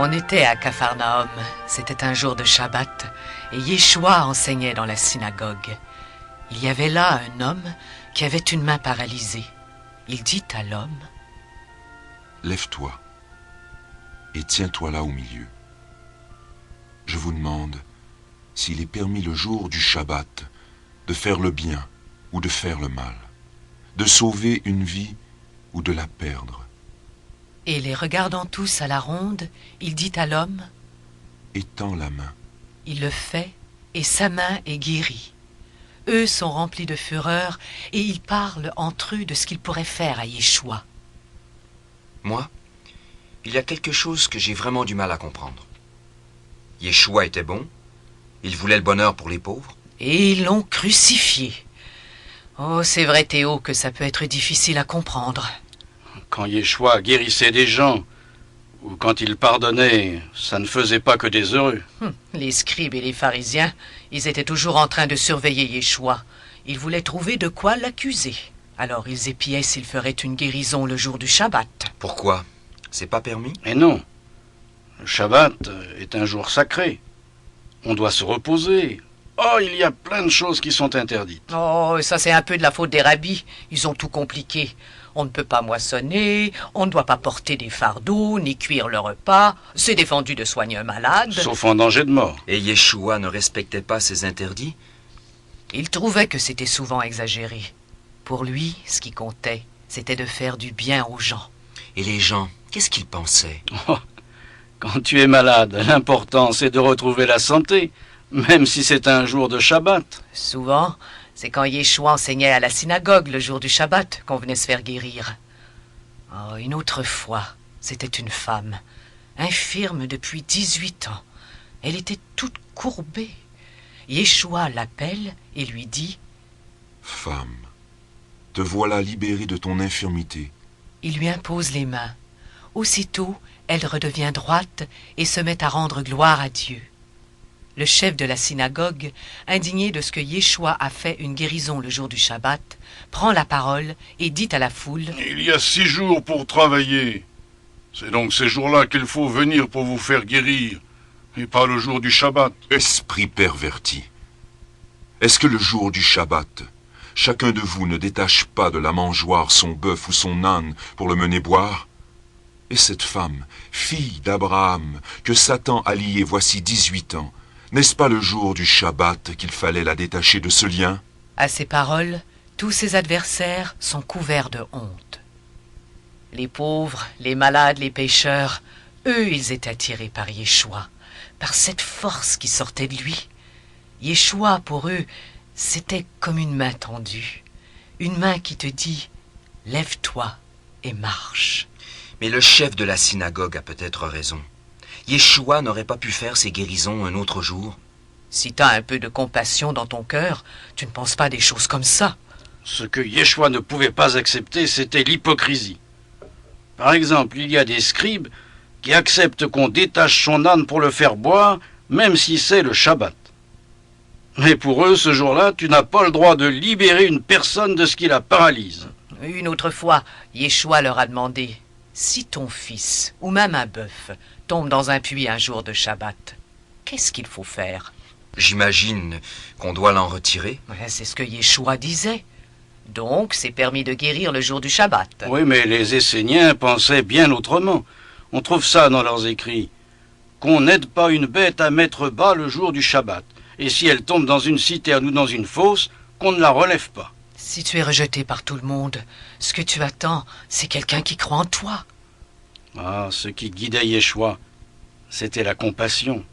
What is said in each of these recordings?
On était à Capharnaüm, c'était un jour de Shabbat, et Yeshua enseignait dans la synagogue. Il y avait là un homme qui avait une main paralysée. Il dit à l'homme: « Lève-toi et tiens-toi là au milieu. Je vous demande s'il est permis le jour du Shabbat de faire le bien ou de faire le mal, de sauver une vie ou de la perdre. » Et les regardant tous à la ronde, il dit à l'homme: « Étends la main. » Il le fait, et sa main est guérie. Eux sont remplis de fureur, et ils parlent entre eux de ce qu'ils pourraient faire à Yeshua. Moi, il y a quelque chose que j'ai vraiment du mal à comprendre. Yeshua était bon, il voulait le bonheur pour les pauvres. Et ils l'ont crucifié. Oh, c'est vrai, Théo, que ça peut être difficile à comprendre. Quand Yeshua guérissait des gens, ou quand il pardonnait, ça ne faisait pas que des heureux. Les scribes et les pharisiens, ils étaient toujours en train de surveiller Yeshua. Ils voulaient trouver de quoi l'accuser. Alors ils épiaient s'il ferait une guérison le jour du Shabbat. Pourquoi? C'est pas permis? Mais non. Le Shabbat est un jour sacré. On doit se reposer. Oh, il y a plein de choses qui sont interdites. Oh, ça c'est un peu de la faute des rabbis. Ils ont tout compliqué. On ne peut pas moissonner, on ne doit pas porter des fardeaux, ni cuire le repas. C'est défendu de soigner un malade. Sauf en danger de mort. Et Yeshua ne respectait pas ces interdits? Il trouvait que c'était souvent exagéré. Pour lui, ce qui comptait, c'était de faire du bien aux gens. Et les gens, qu'est-ce qu'ils pensaient? Oh, quand tu es malade, l'important c'est de retrouver la santé, même si c'est un jour de Shabbat. Souvent, c'est quand Yeshua enseignait à la synagogue le jour du Shabbat qu'on venait se faire guérir. Oh, une autre fois, c'était une femme, infirme depuis 18 ans. Elle était toute courbée. Yeshua l'appelle et lui dit: « Femme, te voilà libérée de ton infirmité. » Il lui impose les mains. Aussitôt, elle redevient droite et se met à rendre gloire à Dieu. Le chef de la synagogue, indigné de ce que Yeshua a fait une guérison le jour du Shabbat, prend la parole et dit à la foule: « Il y a 6 jours pour travailler. C'est donc ces jours-là qu'il faut venir pour vous faire guérir, et pas le jour du Shabbat. » Esprit perverti! Est-ce que le jour du Shabbat, chacun de vous ne détache pas de la mangeoire son bœuf ou son âne pour le mener boire? Et cette femme, fille d'Abraham, que Satan a liée voici 18 ans, n'est-ce pas le jour du Shabbat qu'il fallait la détacher de ce lien? À ces paroles, tous ses adversaires sont couverts de honte. Les pauvres, les malades, les pécheurs, eux, ils étaient attirés par Yeshua, par cette force qui sortait de lui. Yeshua, pour eux, c'était comme une main tendue, une main qui te dit: « Lève-toi et marche. » Mais le chef de la synagogue a peut-être raison. Yeshua n'aurait pas pu faire ses guérisons un autre jour? Si tu as un peu de compassion dans ton cœur, tu ne penses pas des choses comme ça. Ce que Yeshua ne pouvait pas accepter, c'était l'hypocrisie. Par exemple, il y a des scribes qui acceptent qu'on détache son âne pour le faire boire, même si c'est le Shabbat. Mais pour eux, ce jour-là, tu n'as pas le droit de libérer une personne de ce qui la paralyse. Une autre fois, Yeshua leur a demandé: « Si ton fils, ou même un bœuf, tombe dans un puits un jour de Shabbat, qu'est-ce qu'il faut faire ?» J'imagine qu'on doit l'en retirer. Ouais, c'est ce que Yeshua disait. Donc, c'est permis de guérir le jour du Shabbat. Oui, mais les Esséniens pensaient bien autrement. On trouve ça dans leurs écrits. Qu'on n'aide pas une bête à mettre bas le jour du Shabbat. Et si elle tombe dans une citerne ou dans une fosse, qu'on ne la relève pas. Si tu es rejeté par tout le monde, ce que tu attends, c'est quelqu'un qui croit en toi. Ah, ce qui guidait Yeshua, c'était la compassion.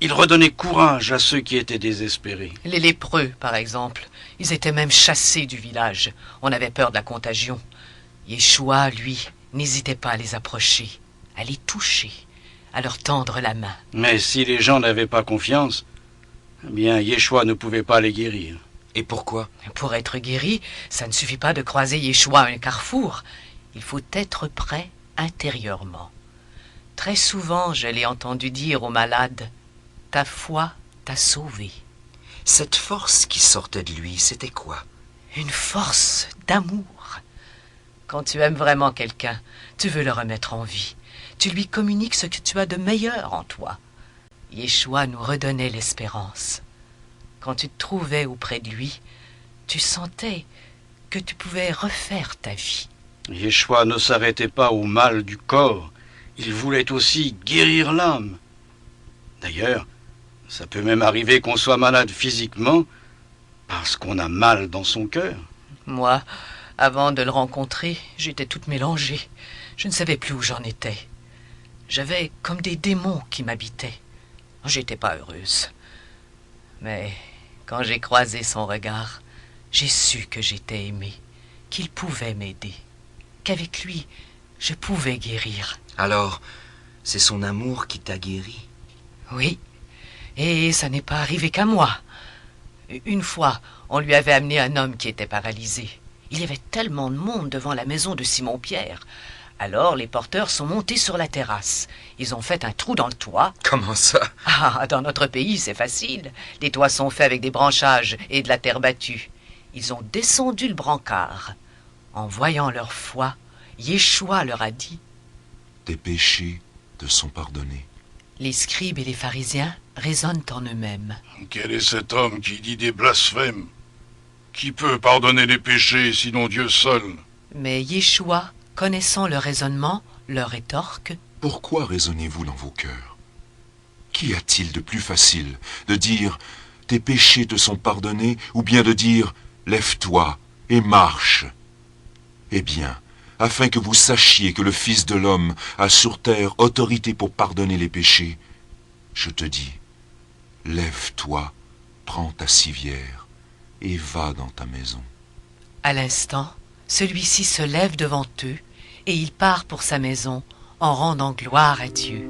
Il redonnait courage à ceux qui étaient désespérés. Les lépreux, par exemple, ils étaient même chassés du village. On avait peur de la contagion. Yeshua, lui, n'hésitait pas à les approcher, à les toucher, à leur tendre la main. Mais si les gens n'avaient pas confiance, eh bien, Yeshua ne pouvait pas les guérir. Et pourquoi? Pour être guéri, ça ne suffit pas de croiser Yeshua à un carrefour. Il faut être prêt intérieurement. Très souvent, je l'ai entendu dire aux malades: « Ta foi t'a sauvé. » Cette force qui sortait de lui, c'était quoi? Une force d'amour. Quand tu aimes vraiment quelqu'un, tu veux le remettre en vie. tu lui communiques ce que tu as de meilleur en toi. Yeshua nous redonnait l'espérance. Quand tu te trouvais auprès de lui, tu sentais que tu pouvais refaire ta vie. Yeshua ne s'arrêtait pas au mal du corps, il voulait aussi guérir l'âme. D'ailleurs, ça peut même arriver qu'on soit malade physiquement parce qu'on a mal dans son cœur. Moi, avant de le rencontrer, j'étais toute mélangée. Je ne savais plus où j'en étais. J'avais comme des démons qui m'habitaient. J'étais pas heureuse. Mais quand j'ai croisé son regard, j'ai su que j'étais aimée, qu'il pouvait m'aider, qu'avec lui, je pouvais guérir. Alors, c'est son amour qui t'a guéri? Oui, et ça n'est pas arrivé qu'à moi. Une fois, on lui avait amené un homme qui était paralysé. Il y avait tellement de monde devant la maison de Simon-Pierre. Alors les porteurs sont montés sur la terrasse. Ils ont fait un trou dans le toit. Comment ça? Ah, dans notre pays, c'est facile. Les toits sont faits avec des branchages et de la terre battue. Ils ont descendu le brancard. En voyant leur foi, Yeshua leur a dit: Tes péchés te sont pardonnés. Les scribes et les pharisiens raisonnent en eux-mêmes. Quel est cet homme qui dit des blasphèmes? Qui peut pardonner les péchés sinon Dieu seul? Mais Yeshua, connaissant leur raisonnement, leur rétorque: Pourquoi raisonnez-vous dans vos cœurs? Qu'y a-t-il de plus facile de dire « Tes péchés te sont pardonnés » ou bien de dire « Lève-toi et marche » ? Eh bien, afin que vous sachiez que le Fils de l'homme a sur terre autorité pour pardonner les péchés, je te dis, lève-toi, prends ta civière et va dans ta maison. À l'instant, celui-ci se lève devant eux et il part pour sa maison en rendant gloire à Dieu.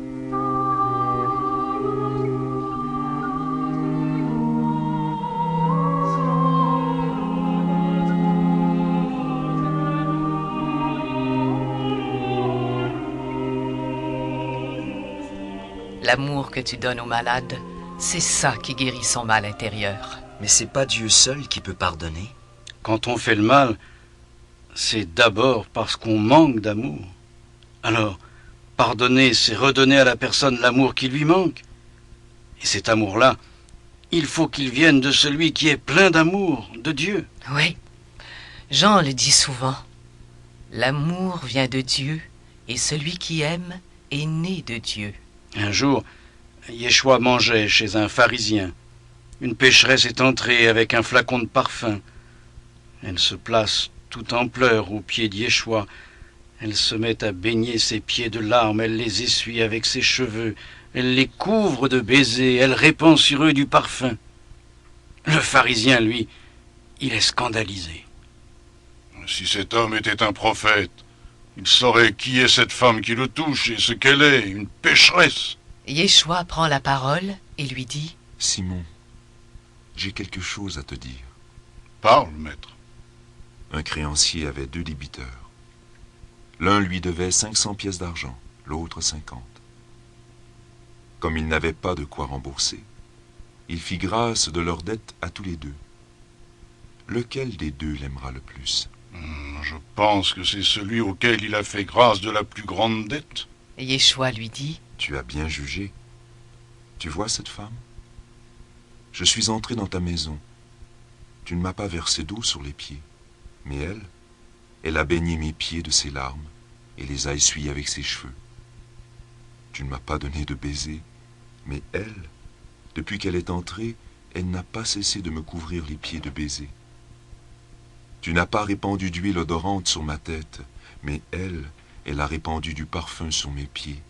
L'amour que tu donnes aux malades, c'est ça qui guérit son mal intérieur. Mais c'est pas Dieu seul qui peut pardonner. Quand on fait le mal, c'est d'abord parce qu'on manque d'amour. Alors, pardonner, c'est redonner à la personne l'amour qui lui manque. Et cet amour-là, il faut qu'il vienne de celui qui est plein d'amour, de Dieu. Oui, Jean le dit souvent. L'amour vient de Dieu et celui qui aime est né de Dieu. Un jour, Yeshua mangeait chez un pharisien. Une pécheresse est entrée avec un flacon de parfum. Elle se place tout en pleurs aux pieds de Yeshua. Elle se met à baigner ses pieds de larmes, elle les essuie avec ses cheveux, elle les couvre de baisers, elle répand sur eux du parfum. Le pharisien, lui, il est scandalisé. Si cet homme était un prophète, il saurait qui est cette femme qui le touche et ce qu'elle est, une pécheresse. Yeshua prend la parole et lui dit: Simon, j'ai quelque chose à te dire. Parle, maître. Un créancier avait 2 débiteurs. L'un lui devait 500 pièces d'argent, l'autre 50. Comme il n'avait pas de quoi rembourser, il fit grâce de leur dette à tous les 2. Lequel des 2 l'aimera le plus? Je pense que c'est celui auquel il a fait grâce de la plus grande dette. Yeshua lui dit: Tu as bien jugé. Tu vois cette femme? Je suis entré dans ta maison. Tu ne m'as pas versé d'eau sur les pieds. Mais elle a baigné mes pieds de ses larmes et les a essuyés avec ses cheveux. Tu ne m'as pas donné de baiser, mais elle, depuis qu'elle est entrée, elle n'a pas cessé de me couvrir les pieds de baisers. Tu n'as pas répandu d'huile odorante sur ma tête, mais elle a répandu du parfum sur mes pieds.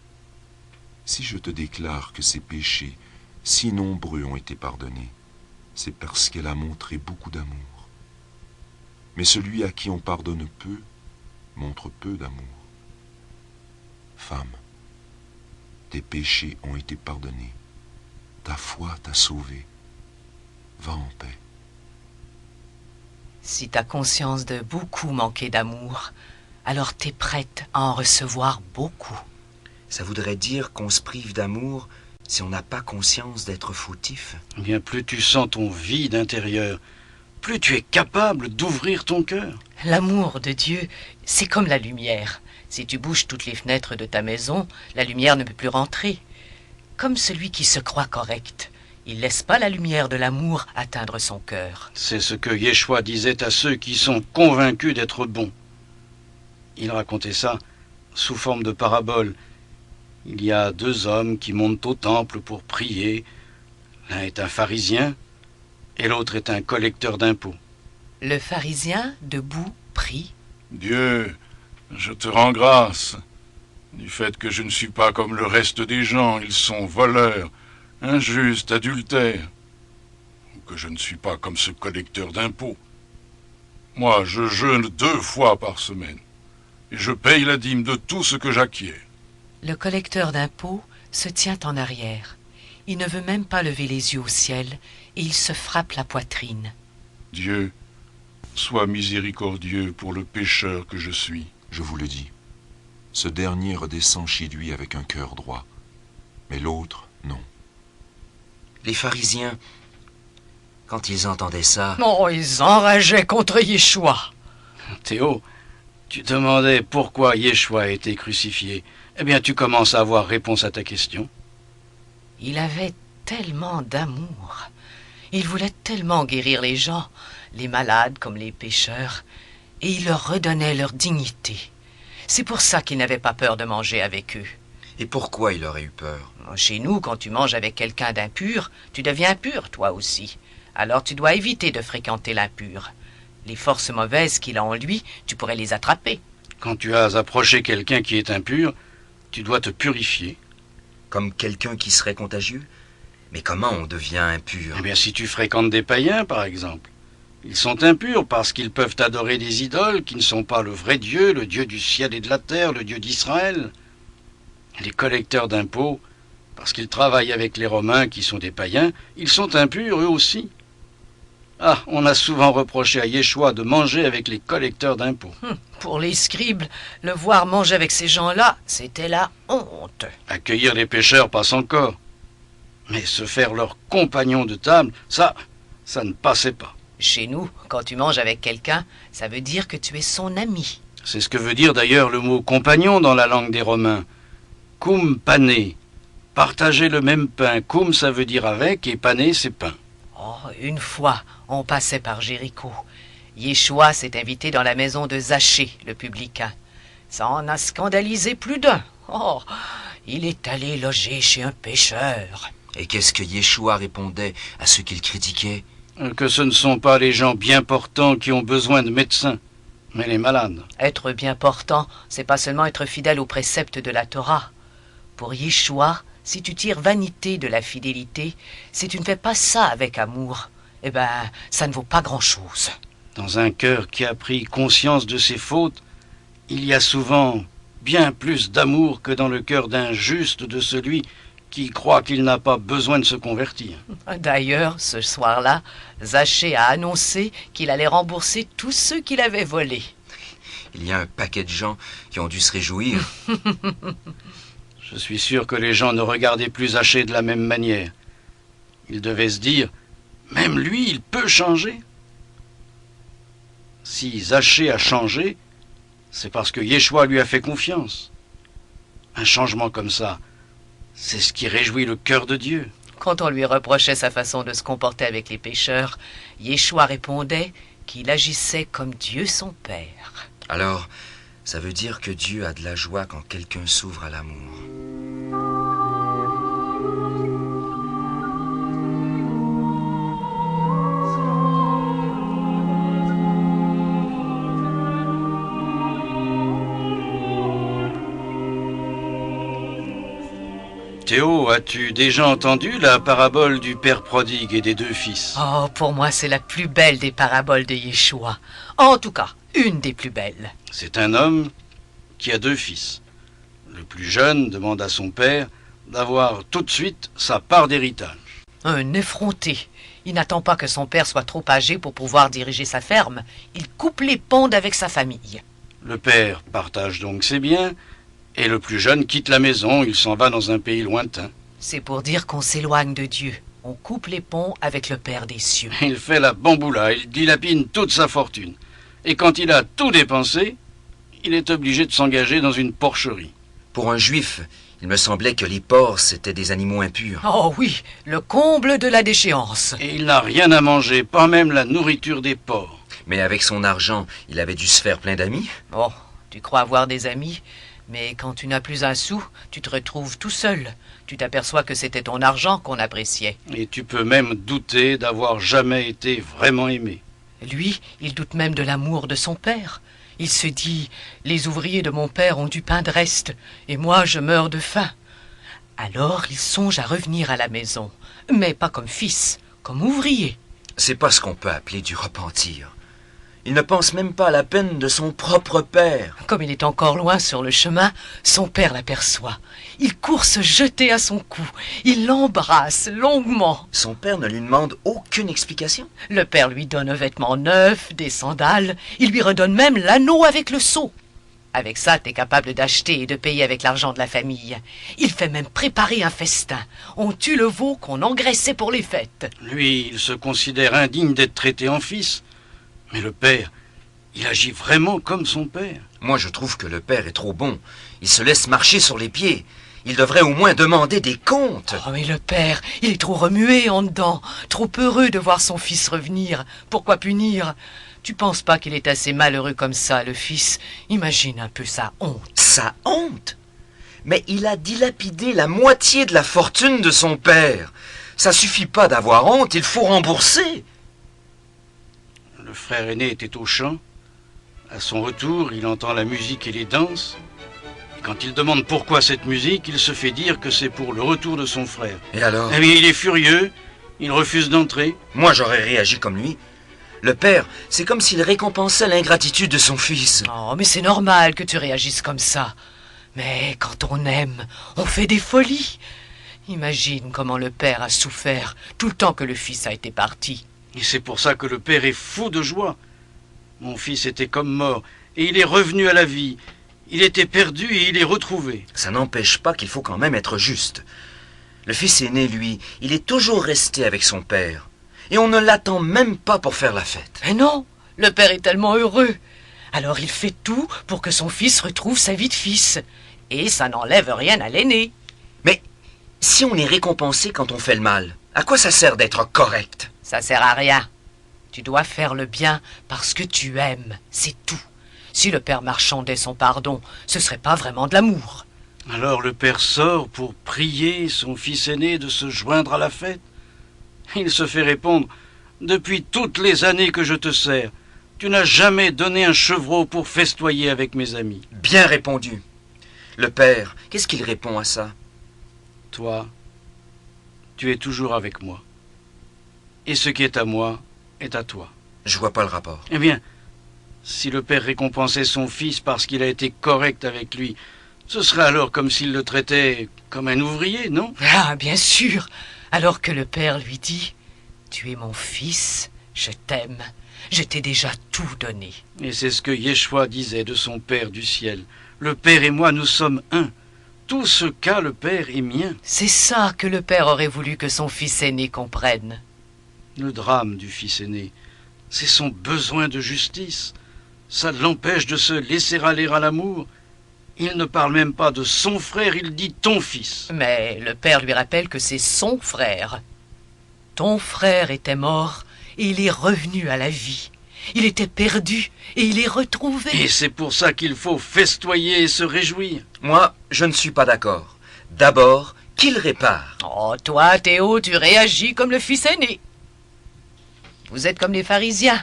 Si je te déclare que ses péchés, si nombreux, ont été pardonnés, c'est parce qu'elle a montré beaucoup d'amour. Mais celui à qui on pardonne peu, montre peu d'amour. Femme, tes péchés ont été pardonnés. Ta foi t'a sauvée. Va en paix. Si t'as conscience de beaucoup manquer d'amour, alors t'es prête à en recevoir beaucoup. Ça voudrait dire qu'on se prive d'amour si on n'a pas conscience d'être fautif. Eh bien, plus tu sens ton vide intérieur, plus tu es capable d'ouvrir ton cœur. L'amour de Dieu, c'est comme la lumière. Si tu bouges toutes les fenêtres de ta maison, la lumière ne peut plus rentrer. Comme celui qui se croit correct, il laisse pas la lumière de l'amour atteindre son cœur. C'est ce que Yeshua disait à ceux qui sont convaincus d'être bons. Il racontait ça sous forme de parabole. Il y a 2 hommes qui montent au temple pour prier. L'un est un pharisien et l'autre est un collecteur d'impôts. Le pharisien, debout, prie. Dieu, je te rends grâce du fait que je ne suis pas comme le reste des gens. Ils sont voleurs, injustes, adultères. Ou que je ne suis pas comme ce collecteur d'impôts. Moi, je jeûne 2 fois par semaine. Et je paye la dîme de tout ce que j'acquiers. Le collecteur d'impôts se tient en arrière. Il ne veut même pas lever les yeux au ciel et il se frappe la poitrine. Dieu, sois miséricordieux pour le pécheur que je suis. Je vous le dis, ce dernier redescend chez lui avec un cœur droit, mais l'autre, non. Les pharisiens, quand ils entendaient ça, Oh, ils enrageaient contre Yeshua. Théo, tu demandais pourquoi Yeshua a été crucifié. Eh bien, tu commences à avoir réponse à ta question. Il avait tellement d'amour. Il voulait tellement guérir les gens, les malades comme les pécheurs, et il leur redonnait leur dignité. C'est pour ça qu'il n'avait pas peur de manger avec eux. et pourquoi il aurait eu peur? Chez nous, quand tu manges avec quelqu'un d'impur, tu deviens impur, toi aussi. Alors tu dois éviter de fréquenter l'impur. Les forces mauvaises qu'il a en lui, tu pourrais les attraper. Quand tu as approché quelqu'un qui est impur, tu dois te purifier. Comme quelqu'un qui serait contagieux? Mais comment on devient impur? Eh bien, si tu fréquentes des païens, par exemple, ils sont impurs parce qu'ils peuvent adorer des idoles qui ne sont pas le vrai Dieu, le Dieu du ciel et de la terre, le Dieu d'Israël. Les collecteurs d'impôts, parce qu'ils travaillent avec les Romains qui sont des païens, ils sont impurs eux aussi. Ah, on a souvent reproché à Yeshua de manger avec les collecteurs d'impôts. Pour les scribes, le voir manger avec ces gens-là, c'était la honte. Accueillir les pécheurs passe encore. Mais se faire leur compagnon de table, ça ne passait pas. Chez nous, quand tu manges avec quelqu'un, ça veut dire que tu es son ami. C'est ce que veut dire d'ailleurs le mot compagnon dans la langue des Romains. Cum pane, partager le même pain. Cum, ça veut dire avec, et pane, c'est pain. Oh, une fois, on passait par Jéricho. Yeshua s'est invité dans la maison de Zachée, le publicain. Ça en a scandalisé plus d'un. Oh, il est allé loger chez un pécheur. Et qu'est-ce que Yeshua répondait à ceux qu'il critiquait? Que ce ne sont pas les gens bien portants qui ont besoin de médecins, mais les malades. Être bien portant, c'est pas seulement être fidèle aux préceptes de la Torah. Pour Yeshua, si tu tires vanité de la fidélité, si tu ne fais pas ça avec amour, eh ben, ça ne vaut pas grand-chose. Dans un cœur qui a pris conscience de ses fautes, il y a souvent bien plus d'amour que dans le cœur d'un juste, de celui qui croit qu'il n'a pas besoin de se convertir. D'ailleurs, ce soir-là, Zachée a annoncé qu'il allait rembourser tous ceux qu'il avait volés. Il y a un paquet de gens qui ont dû se réjouir. Je suis sûr que les gens ne regardaient plus Zachée de la même manière. Ils devaient se dire, même lui, il peut changer. Si Zachée a changé, c'est parce que Yeshua lui a fait confiance. Un changement comme ça, c'est ce qui réjouit le cœur de Dieu. Quand on lui reprochait sa façon de se comporter avec les pécheurs, Yeshua répondait qu'il agissait comme Dieu son Père. Alors, ça veut dire que Dieu a de la joie quand quelqu'un s'ouvre à l'amour. Théo, as-tu déjà entendu la parabole du père prodigue et des 2 fils? Oh, pour moi, c'est la plus belle des paraboles de Yeshua. En tout cas, une des plus belles. C'est un homme qui a 2 fils. Le plus jeune demande à son père d'avoir tout de suite sa part d'héritage. Un effronté. Il n'attend pas que son père soit trop âgé pour pouvoir diriger sa ferme. Il coupe les ponts avec sa famille. Le père partage donc ses biens, et le plus jeune quitte la maison, il s'en va dans un pays lointain. C'est pour dire qu'on s'éloigne de Dieu. on coupe les ponts avec le Père des cieux. Il fait la bamboula, il dilapide toute sa fortune. Et quand il a tout dépensé, il est obligé de s'engager dans une porcherie. Pour un juif, il me semblait que les porcs, c'étaient des animaux impurs. Oh oui, le comble de la déchéance. Et il n'a rien à manger, pas même la nourriture des porcs. Mais avec son argent, il avait dû se faire plein d'amis. Oh, tu crois avoir des amis, mais quand tu n'as plus un sou, tu te retrouves tout seul. Tu t'aperçois que c'était ton argent qu'on appréciait. Et tu peux même douter d'avoir jamais été vraiment aimé. Lui, il doute même de l'amour de son père. Il se dit, les ouvriers de mon père ont du pain de reste, et moi je meurs de faim. Alors il songe à revenir à la maison, mais pas comme fils, comme ouvrier. C'est pas ce qu'on peut appeler du repentir. Il ne pense même pas à la peine de son propre père. Comme il est encore loin sur le chemin, son père l'aperçoit. Il court se jeter à son cou. Il l'embrasse longuement. Son père ne lui demande aucune explication. Le père lui donne un vêtement neuf, des sandales. Il lui redonne même l'anneau avec le sceau. Avec ça, t'es capable d'acheter et de payer avec l'argent de la famille. Il fait même préparer un festin. On tue le veau qu'on engraissait pour les fêtes. Lui, il se considère indigne d'être traité en fils. Mais le père, il agit vraiment comme son père. Moi, je trouve que le père est trop bon. Il se laisse marcher sur les pieds. Il devrait au moins demander des comptes. Oh, mais le père, il est trop remué en dedans, trop heureux de voir son fils revenir. Pourquoi punir? Tu penses pas qu'il est assez malheureux comme ça, le fils? Imagine un peu sa honte. Sa honte? Mais il a dilapidé la moitié de la fortune de son père. Ça suffit pas d'avoir honte, il faut rembourser. Le frère aîné était au chant. À son retour, il entend la musique et les danses. Et quand il demande pourquoi cette musique, il se fait dire que c'est pour le retour de son frère. Et alors? Eh bien, il est furieux, il refuse d'entrer. Moi, j'aurais réagi comme lui. Le père, c'est comme s'il récompensait l'ingratitude de son fils. Oh, mais c'est normal que tu réagisses comme ça. Mais quand on aime, on fait des folies. Imagine comment le père a souffert tout le temps que le fils a été parti. Et c'est pour ça que le père est fou de joie. Mon fils était comme mort, et il est revenu à la vie. Il était perdu et il est retrouvé. Ça n'empêche pas qu'il faut quand même être juste. Le fils aîné, lui, il est toujours resté avec son père. Et on ne l'attend même pas pour faire la fête. Mais non, le père est tellement heureux. Alors il fait tout pour que son fils retrouve sa vie de fils. Et ça n'enlève rien à l'aîné. Mais si on est récompensé quand on fait le mal, à quoi ça sert d'être correct? Ça sert à rien. Tu dois faire le bien parce que tu aimes, c'est tout. Si le père marchandait son pardon, ce serait pas vraiment de l'amour. Alors le père sort pour prier son fils aîné de se joindre à la fête. Il se fait répondre « Depuis toutes les années que je te sers, tu n'as jamais donné un chevreau pour festoyer avec mes amis. Bien répondu. Le père, qu'est-ce qu'il répond à ça? Toi, tu es toujours avec moi. Et ce qui est à moi est à toi. » Je vois pas le rapport. Eh bien, si le père récompensait son fils parce qu'il a été correct avec lui, ce serait alors comme s'il le traitait comme un ouvrier, non? Ah, bien sûr. Alors que le père lui dit « Tu es mon fils, je t'aime, je t'ai déjà tout donné. » Et c'est ce que Yeshua disait de son Père du ciel. Le Père et moi, nous sommes un. Tout ce qu'a le Père est mien. C'est ça que le père aurait voulu que son fils aîné comprenne. Le drame du fils aîné, c'est son besoin de justice. Ça l'empêche de se laisser aller à l'amour. Il ne parle même pas de son frère, il dit ton fils. Mais le père lui rappelle que c'est son frère. Ton frère était mort et il est revenu à la vie. Il était perdu et il est retrouvé. Et c'est pour ça qu'il faut festoyer et se réjouir. Moi, je ne suis pas d'accord. D'abord, qu'il répare. Oh, toi, Théo, tu réagis comme le fils aîné. Vous êtes comme les pharisiens.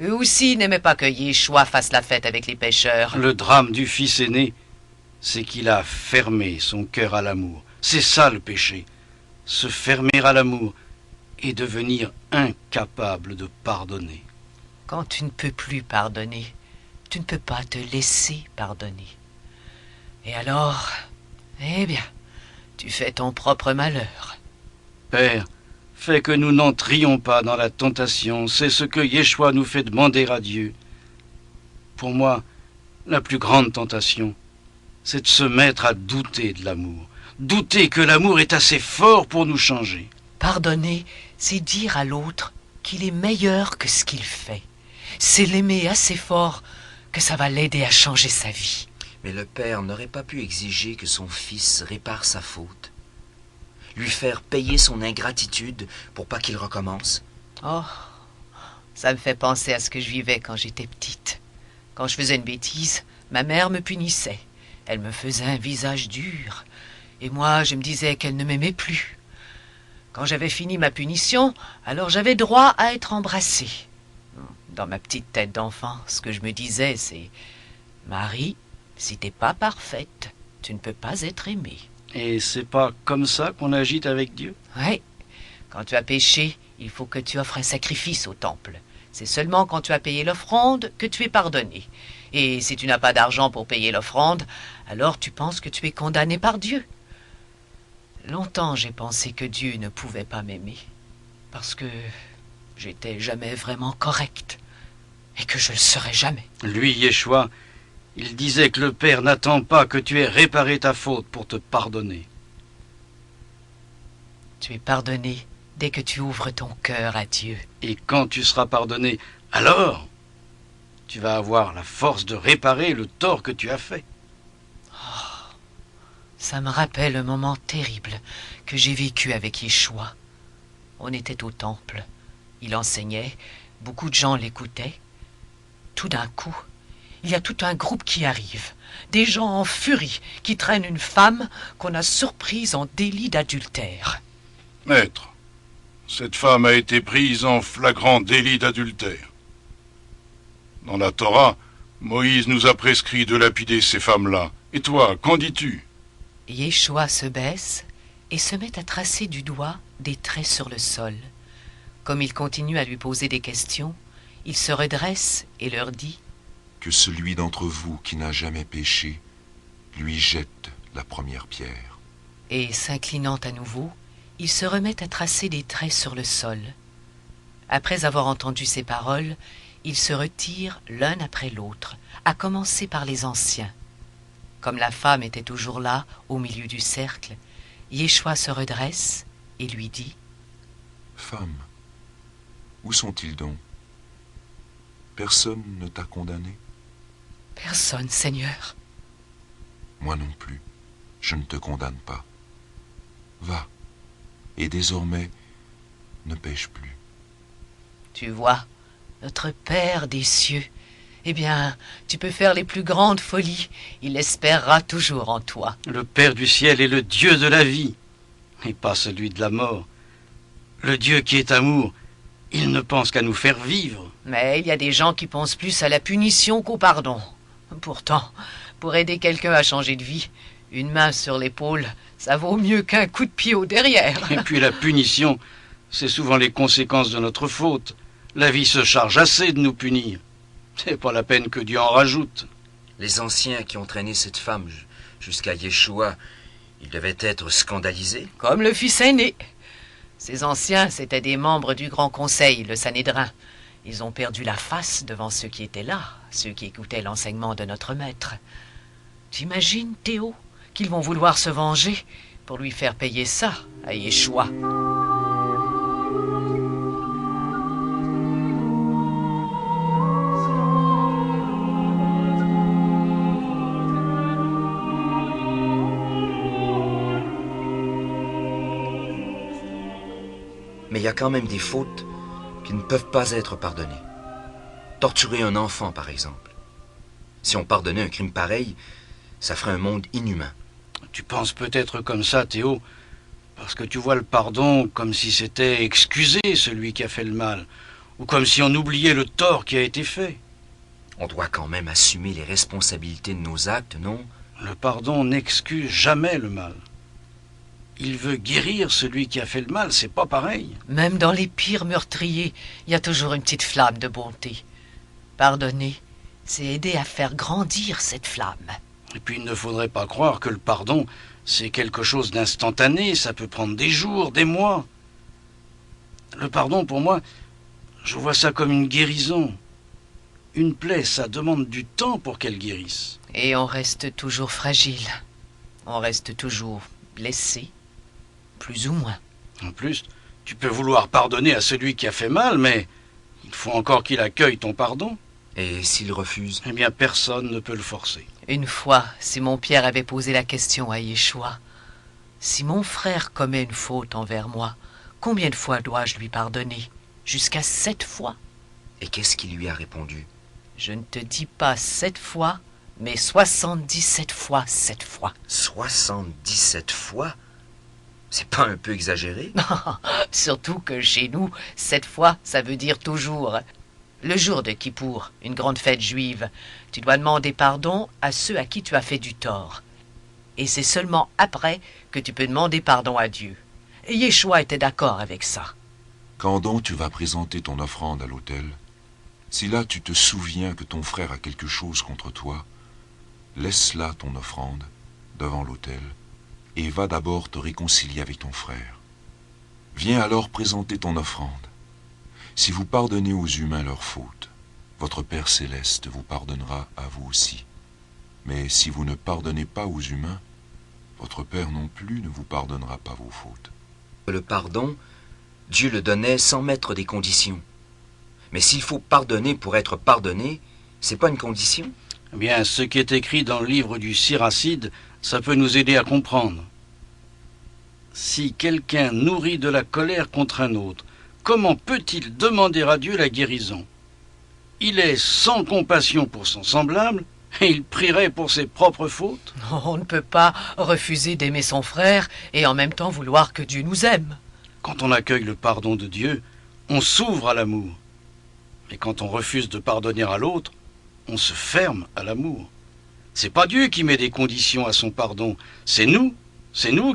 Eux aussi n'aimaient pas que Yeshua fasse la fête avec les pêcheurs. Le drame du fils aîné, c'est qu'il a fermé son cœur à l'amour. C'est ça le péché. Se fermer à l'amour et devenir incapable de pardonner. Quand tu ne peux plus pardonner, tu ne peux pas te laisser pardonner. Et alors, eh bien, tu fais ton propre malheur. Père, fais que nous n'entrions pas dans la tentation. C'est ce que Yeshua nous fait demander à Dieu. Pour moi, la plus grande tentation, c'est de se mettre à douter de l'amour. Douter que l'amour est assez fort pour nous changer. Pardonner, c'est dire à l'autre qu'il est meilleur que ce qu'il fait. C'est l'aimer assez fort que ça va l'aider à changer sa vie. Mais le père n'aurait pas pu exiger que son fils répare sa faute, lui faire payer son ingratitude pour pas qu'il recommence. Oh, ça me fait penser à ce que je vivais quand j'étais petite. Quand je faisais une bêtise, ma mère me punissait. Elle me faisait un visage dur. Et moi, je me disais qu'elle ne m'aimait plus. Quand j'avais fini ma punition, alors j'avais droit à être embrassée. Dans ma petite tête d'enfant, ce que je me disais, c'est « Marie, si t'es pas parfaite, tu ne peux pas être aimée. » Et c'est pas comme ça qu'on agit avec Dieu? Oui, quand tu as péché, il faut que tu offres un sacrifice au temple. C'est seulement quand tu as payé l'offrande que tu es pardonné. Et si tu n'as pas d'argent pour payer l'offrande, alors tu penses que tu es condamné par Dieu. Longtemps j'ai pensé que Dieu ne pouvait pas m'aimer, parce que j'étais jamais vraiment correcte, et que je le serai jamais. Lui, Yeshua, il disait que le Père n'attend pas que tu aies réparé ta faute pour te pardonner. Tu es pardonné dès que tu ouvres ton cœur à Dieu. Et quand tu seras pardonné, alors tu vas avoir la force de réparer le tort que tu as fait. Ça me rappelle un moment terrible que j'ai vécu avec Yeshua. On était au temple. Il enseignait, beaucoup de gens l'écoutaient. Tout d'un coup, il y a tout un groupe qui arrive. Des gens en furie qui traînent une femme qu'on a surprise en délit d'adultère. Maître, cette femme a été prise en flagrant délit d'adultère. Dans la Torah, Moïse nous a prescrit de lapider ces femmes-là. Et toi, qu'en dis-tu? Yeshua se baisse et se met à tracer du doigt des traits sur le sol. Comme il continue à lui poser des questions, il se redresse et leur dit « Que celui d'entre vous qui n'a jamais péché, lui jette la première pierre. » Et s'inclinant à nouveau, il se remet à tracer des traits sur le sol. Après avoir entendu ces paroles, ils se retirent l'un après l'autre, à commencer par les anciens. Comme la femme était toujours là, au milieu du cercle, Yeshua se redresse et lui dit « Femme, où sont-ils donc? Personne ne t'a condamné? » « Personne, Seigneur. » Moi non plus, je ne te condamne pas. Va, et désormais, ne pêche plus. Tu vois, notre Père des cieux, eh bien, tu peux faire les plus grandes folies, il espérera toujours en toi. Le Père du ciel est le Dieu de la vie, et pas celui de la mort. Le Dieu qui est amour, il ne pense qu'à nous faire vivre. Mais il y a des gens qui pensent plus à la punition qu'au pardon. Pourtant, pour aider quelqu'un à changer de vie, une main sur l'épaule, ça vaut mieux qu'un coup de pied au derrière. Et puis la punition, c'est souvent les conséquences de notre faute. La vie se charge assez de nous punir. C'est pas la peine que Dieu en rajoute. Les anciens qui ont traîné cette femme jusqu'à Yeshua, ils devaient être scandalisés. Comme le fils aîné. Ces anciens, c'étaient des membres du Grand Conseil, le Sanhédrin. Ils ont perdu la face devant ceux qui étaient là, ceux qui écoutaient l'enseignement de notre maître. T'imagines, Théo, qu'ils vont vouloir se venger pour lui faire payer ça à Yeshua. Mais il y a quand même des fautes qui ne peuvent pas être pardonnées. Torturer un enfant, par exemple. Si on pardonnait un crime pareil, ça ferait un monde inhumain. Tu penses peut-être comme ça, Théo, parce que tu vois le pardon comme si c'était excuser celui qui a fait le mal, ou comme si on oubliait le tort qui a été fait. On doit quand même assumer les responsabilités de nos actes, non? Le pardon n'excuse jamais le mal. Il veut guérir celui qui a fait le mal, c'est pas pareil. Même dans les pires meurtriers, il y a toujours une petite flamme de bonté. Pardonner, c'est aider à faire grandir cette flamme. Et puis il ne faudrait pas croire que le pardon, c'est quelque chose d'instantané, ça peut prendre des jours, des mois. Le pardon, pour moi, je vois ça comme une guérison. Une plaie, ça demande du temps pour qu'elle guérisse. Et on reste toujours fragile. On reste toujours blessé, plus ou moins. En plus, Tu peux vouloir pardonner à celui qui a fait mal, mais il faut encore qu'il accueille ton pardon. Et s'il refuse? Eh bien, personne ne peut le forcer. Une fois, Simon-Pierre avait posé la question à Yeshua. Si mon frère commet une faute envers moi, combien de fois dois-je lui pardonner? Jusqu'à 7 fois? Et qu'est-ce qu'il lui a répondu? Je ne te dis pas 7 fois, mais 77 fois 7 fois. 77 fois? C'est pas un peu exagéré? Surtout que chez nous, 7 fois, ça veut dire toujours. Le jour de Kippour, une grande fête juive, tu dois demander pardon à ceux à qui tu as fait du tort. Et c'est seulement après que tu peux demander pardon à Dieu. Et Yeshua était d'accord avec ça. Quand donc tu vas présenter ton offrande à l'autel, si là tu te souviens que ton frère a quelque chose contre toi, laisse là ton offrande devant l'autel et va d'abord te réconcilier avec ton frère. Viens alors présenter ton offrande. Si vous pardonnez aux humains leurs fautes, votre Père céleste vous pardonnera à vous aussi. Mais si vous ne pardonnez pas aux humains, votre Père non plus ne vous pardonnera pas vos fautes. Le pardon, Dieu le donnait sans mettre des conditions. Mais s'il faut pardonner pour être pardonné, c'est pas une condition? Eh bien, ce qui est écrit dans le livre du Siracide, ça peut nous aider à comprendre. Si quelqu'un nourrit de la colère contre un autre, comment peut-il demander à Dieu la guérison? Il est sans compassion pour son semblable, et il prierait pour ses propres fautes. On ne peut pas refuser d'aimer son frère et en même temps vouloir que Dieu nous aime. Quand on accueille le pardon de Dieu, on s'ouvre à l'amour. Et quand on refuse de pardonner à l'autre, on se ferme à l'amour. C'est pas Dieu qui met des conditions à son pardon, c'est nous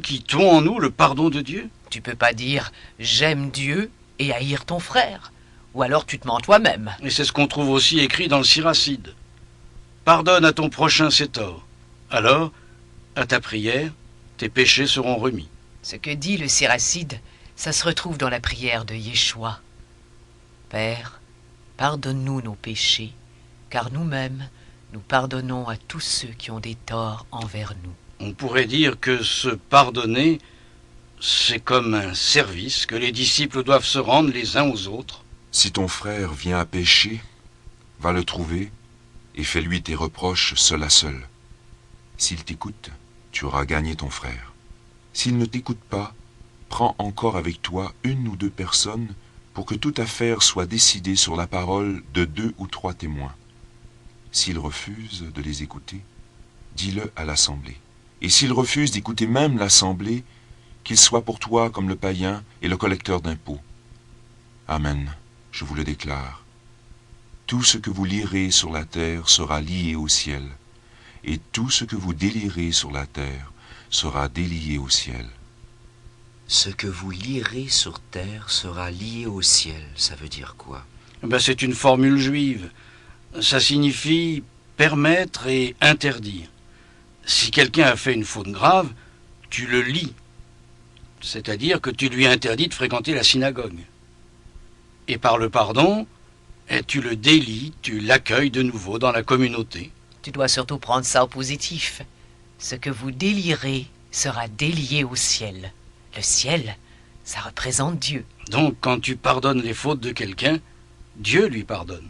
qui tuons en nous le pardon de Dieu. Tu peux pas dire « j'aime Dieu » et haïr ton frère. Ou alors tu te mens toi-même. Et c'est ce qu'on trouve aussi écrit dans le Siracide. Pardonne à ton prochain ses torts. Alors, à ta prière, tes péchés seront remis. Ce que dit le Siracide, ça se retrouve dans la prière de Yeshua. Père, pardonne-nous nos péchés, car nous-mêmes, nous pardonnons à tous ceux qui ont des torts envers nous. On pourrait dire que se pardonner, c'est comme un service que les disciples doivent se rendre les uns aux autres. Si ton frère vient à pécher, va le trouver et fais-lui tes reproches seul à seul. S'il t'écoute, tu auras gagné ton frère. S'il ne t'écoute pas, prends encore avec toi 1 ou 2 personnes pour que toute affaire soit décidée sur la parole de 2 ou 3 témoins. S'il refuse de les écouter, dis-le à l'assemblée. Et s'il refuse d'écouter même l'assemblée, qu'il soit pour toi comme le païen et le collecteur d'impôts. Amen, je vous le déclare. Tout ce que vous lirez sur la terre sera lié au ciel, et tout ce que vous délierez sur la terre sera délié au ciel. Ce que vous lirez sur terre sera lié au ciel, ça veut dire quoi? C'est une formule juive. Ça signifie permettre et interdire. Si quelqu'un a fait une faute grave, tu le lis. C'est-à-dire que tu lui interdis de fréquenter la synagogue. Et par le pardon, tu le délies, tu l'accueilles de nouveau dans la communauté. Tu dois surtout prendre ça au positif. Ce que vous délierez sera délié au ciel. Le ciel, ça représente Dieu. Donc, quand tu pardonnes les fautes de quelqu'un, Dieu lui pardonne.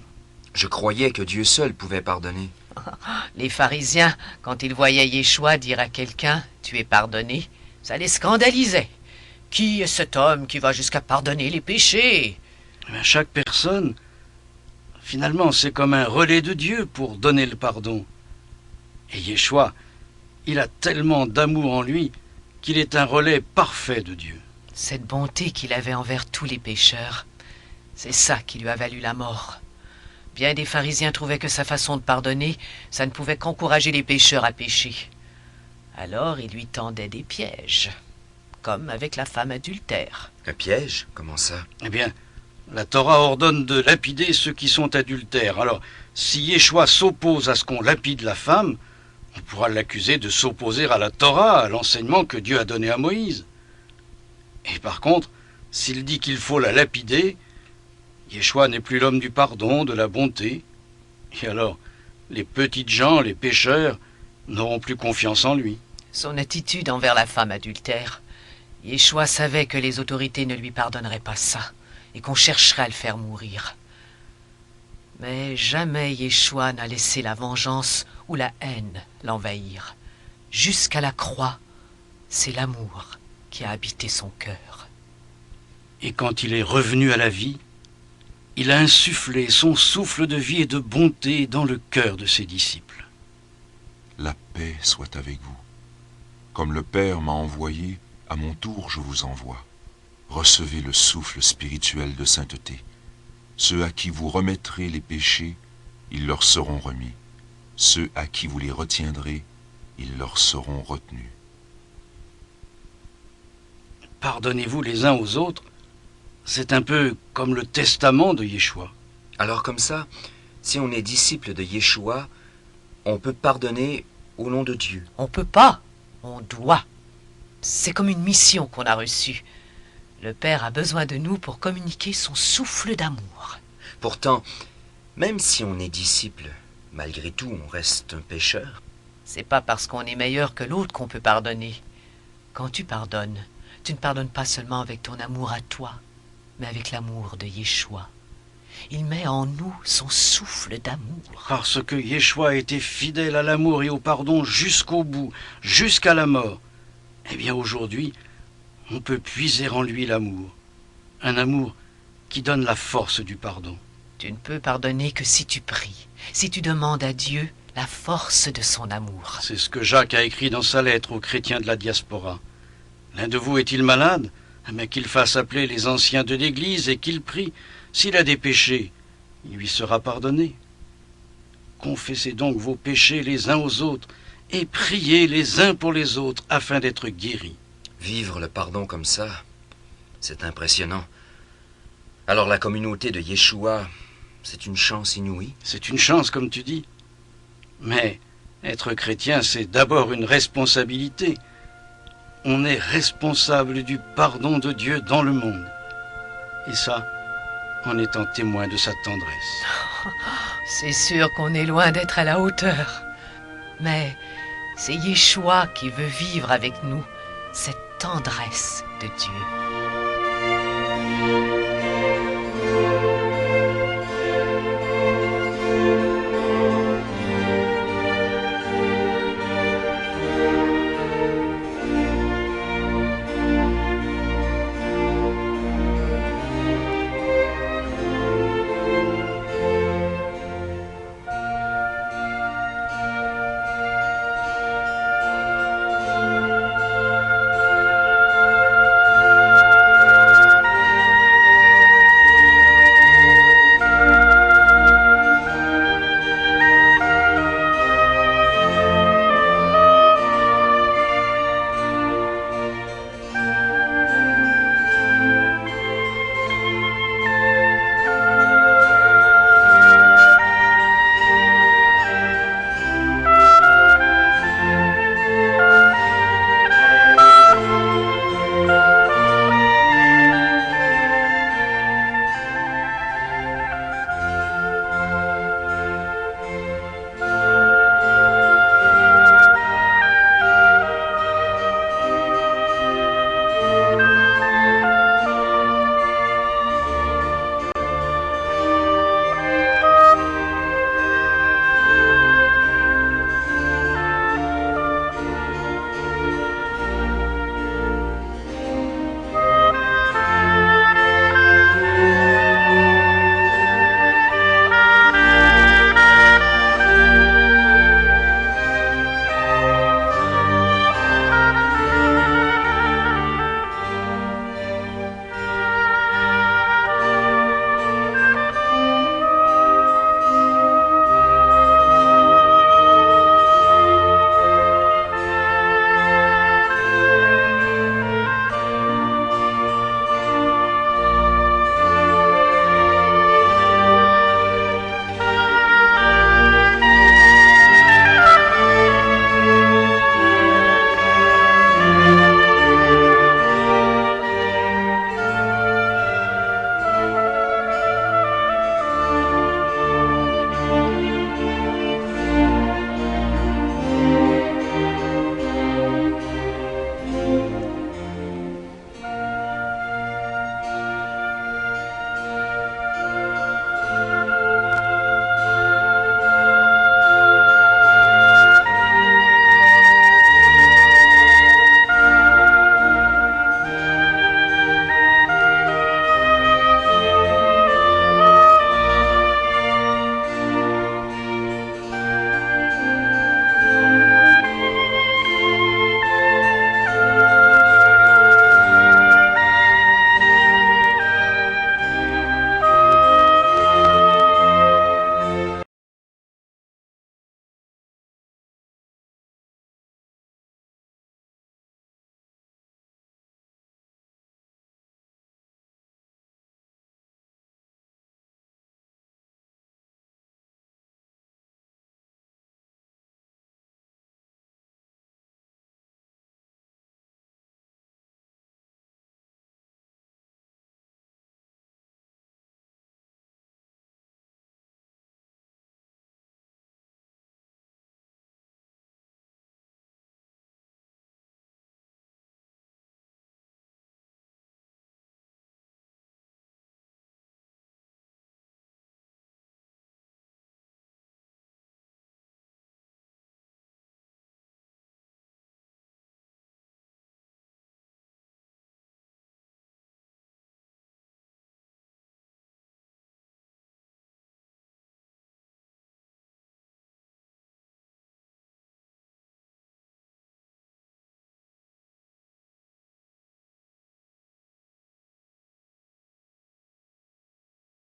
Je croyais que Dieu seul pouvait pardonner. Les pharisiens, quand ils voyaient Yeshua dire à quelqu'un « tu es pardonné », ça les scandalisait. Qui est cet homme qui va jusqu'à pardonner les péchés? Chaque personne, finalement, c'est comme un relais de Dieu pour donner le pardon. Et Yeshua, il a tellement d'amour en lui qu'il est un relais parfait de Dieu. Cette bonté qu'il avait envers tous les pécheurs, c'est ça qui lui a valu la mort. Bien des pharisiens trouvaient que sa façon de pardonner, ça ne pouvait qu'encourager les pécheurs à pécher. Alors il lui tendait des pièges, comme avec la femme adultère. Un piège? Comment ça? Eh bien, la Torah ordonne de lapider ceux qui sont adultères. Alors, si Yeshua s'oppose à ce qu'on lapide la femme, on pourra l'accuser de s'opposer à la Torah, à l'enseignement que Dieu a donné à Moïse. Et par contre, s'il dit qu'il faut la lapider, Yeshua n'est plus l'homme du pardon, de la bonté. Et alors, les petites gens, les pécheurs, n'auront plus confiance en lui. Son attitude envers la femme adultère Yeshua savait que les autorités ne lui pardonneraient pas ça et qu'on chercherait à le faire mourir. Mais jamais Yeshua n'a laissé la vengeance ou la haine l'envahir. Jusqu'à la croix, c'est l'amour qui a habité son cœur. Et quand il est revenu à la vie, il a insufflé son souffle de vie et de bonté dans le cœur de ses disciples. La paix soit avec vous. Comme le Père m'a envoyé, à mon tour je vous envoie. Recevez le souffle spirituel de sainteté. Ceux à qui vous remettrez les péchés, ils leur seront remis. Ceux à qui vous les retiendrez, ils leur seront retenus. Pardonnez-vous les uns aux autres, c'est un peu comme le testament de Yeshua. Alors comme ça, si on est disciple de Yeshua, on peut pardonner au nom de Dieu. On peut pas, on doit. C'est comme une mission qu'on a reçue. Le Père a besoin de nous pour communiquer son souffle d'amour. Pourtant, même si on est disciple, malgré tout, on reste un pécheur. C'est pas parce qu'on est meilleur que l'autre qu'on peut pardonner. Quand tu pardonnes, tu ne pardonnes pas seulement avec ton amour à toi, mais avec l'amour de Yeshua. Il met en nous son souffle d'amour. Parce que Yeshua a été fidèle à l'amour et au pardon jusqu'au bout, jusqu'à la mort. Eh bien aujourd'hui, on peut puiser en lui l'amour. Un amour qui donne la force du pardon. Tu ne peux pardonner que si tu pries, si tu demandes à Dieu la force de son amour. C'est ce que Jacques a écrit dans sa lettre aux chrétiens de la diaspora. L'un de vous est-il malade? Mais qu'il fasse appeler les anciens de l'Église et qu'il prie. S'il a des péchés, il lui sera pardonné. Confessez donc vos péchés les uns aux autres et priez les uns pour les autres afin d'être guéris. Vivre le pardon comme ça, c'est impressionnant. Alors la communauté de Yeshua, c'est une chance inouïe. C'est une chance, comme tu dis. Mais être chrétien, c'est d'abord une responsabilité. On est responsable du pardon de Dieu dans le monde. Et ça, en étant témoin de sa tendresse. C'est sûr qu'on est loin d'être à la hauteur. Mais c'est Yeshua qui veut vivre avec nous cette tendresse de Dieu.